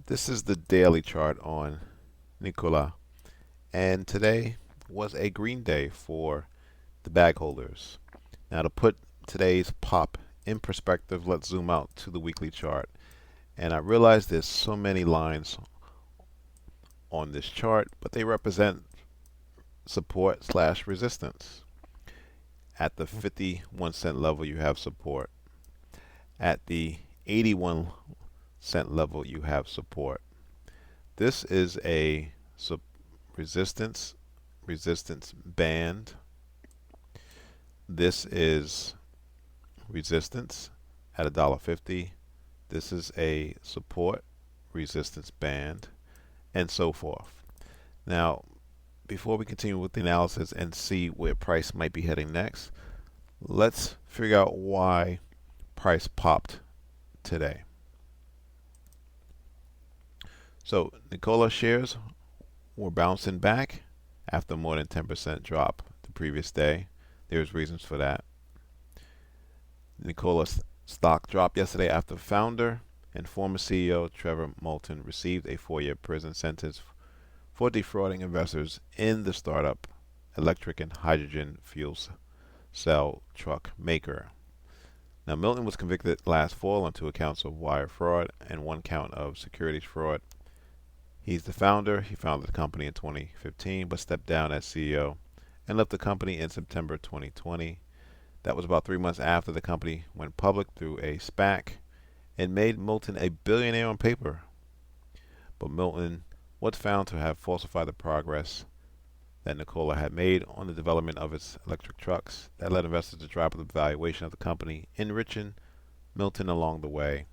This is the daily chart on Nikola, and today was a green day for the bag holders. Now, to put today's pop in perspective, let's zoom out to the weekly chart. And I realize there's so many lines on this chart, but they represent support slash resistance. At the 51-cent level, you have support. At the 81-cent level, you have support. This is a resistance resistance band. This is resistance at $1.50. This is a support resistance band, and so forth. Now, before we continue with the analysis and see where price might be heading next, let's figure out why price popped today. So Nikola shares were bouncing back after more than 10% drop the previous day. There's reasons for that. Nikola stock dropped yesterday after founder and former CEO Trevor Moulton received a 4-year prison sentence for defrauding investors in the startup electric and hydrogen fuel cell truck maker. Now, Moulton was convicted last fall on 2 counts of wire fraud and 1 count of securities fraud. He's the founder. He founded the company in 2015 but stepped down as CEO and left the company in September 2020. That was about 3 months after the company went public through a SPAC and made Moulton a billionaire on paper. But Moulton was found to have falsified the progress that Nikola had made on the development of its electric trucks. That led investors to drop the valuation of the company, enriching Moulton along the way.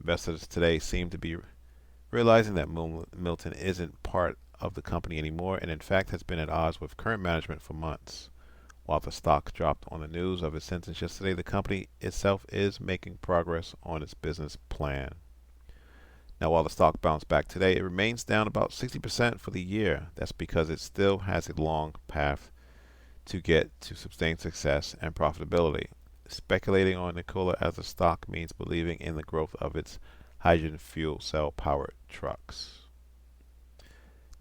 Investors today seem to be realizing that Moulton isn't part of the company anymore and in fact has been at odds with current management for months. While the stock dropped on the news of his sentence yesterday, the company itself is making progress on its business plan. Now, while the stock bounced back today, it remains down about 60% for the year. That's because it still has a long path to get to sustained success and profitability. Speculating on Nikola as a stock means believing in the growth of its hydrogen fuel cell powered trucks.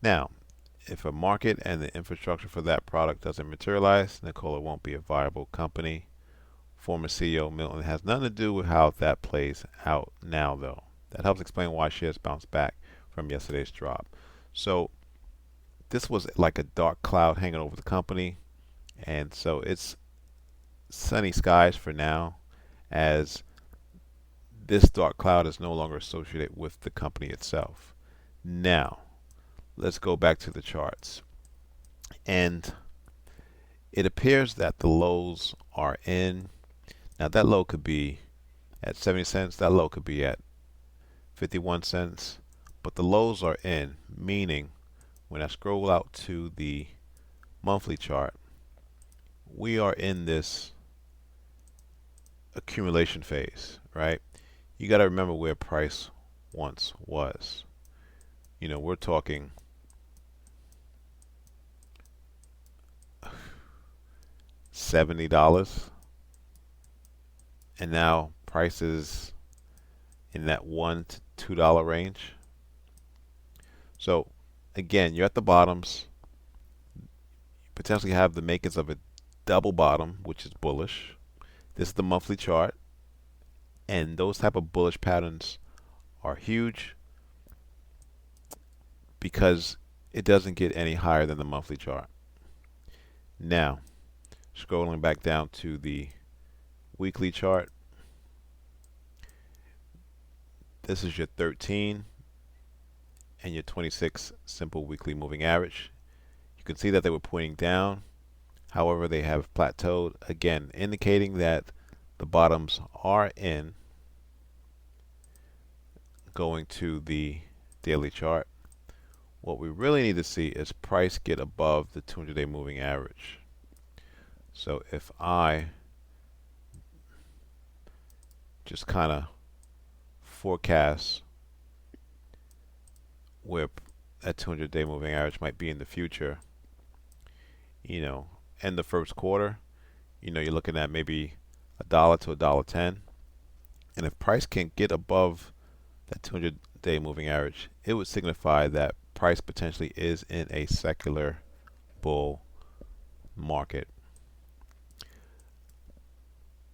Now, if a market and the infrastructure for that product doesn't materialize, Nikola won't be a viable company. Former CEO Milton has nothing to do with how that plays out now, though. That helps explain why shares bounced back from yesterday's drop. So, this was like a dark cloud hanging over the company, and so it's sunny skies for now, as this dark cloud is no longer associated with the company itself. Now, let's go back to the charts. And it appears that the lows are in. Now, that low could be at 70 cents, that low could be at 51 cents, but the lows are in, meaning when I scroll out to the monthly chart, we are in this accumulation phase, right? You got to remember where price once was. We're talking $70, and now prices in that $1 to $2 range. So again, you're at the bottoms. You potentially have the makings of a double bottom, which is bullish. This is the monthly chart, and those type of bullish patterns are huge because it doesn't get any higher than the monthly chart. Now, scrolling back down to the weekly chart, this is your 13 and your 26 simple weekly moving average. You can see that they were pointing down. However, they have plateaued, again indicating that the bottoms are in. Going to the daily chart, what we really need to see is price get above the 200-day moving average. So if I just kind of forecast where that 200-day moving average might be in the future, in the first quarter, you're looking at maybe $1 to $1.10. And if price can get above that 200-day moving average, it would signify that price potentially is in a secular bull market.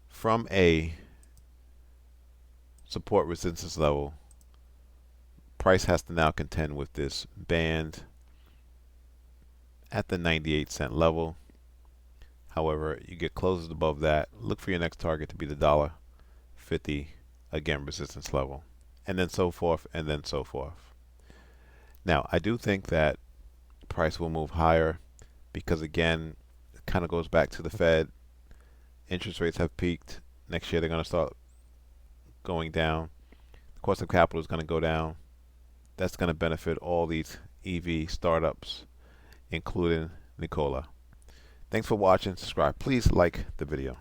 From a support resistance level, price has to now contend with this band at the 98-cent level. However, you get closes above that, look for your next target to be the $1.50, again resistance level, and then so forth, and then so forth. Now, I do think that price will move higher because, again, it kind of goes back to the Fed. Interest rates have peaked. Next year, they're going to start going down. The cost of capital is going to go down. That's going to benefit all these EV startups, including Nikola. Thanks for watching. Subscribe. Please like the video.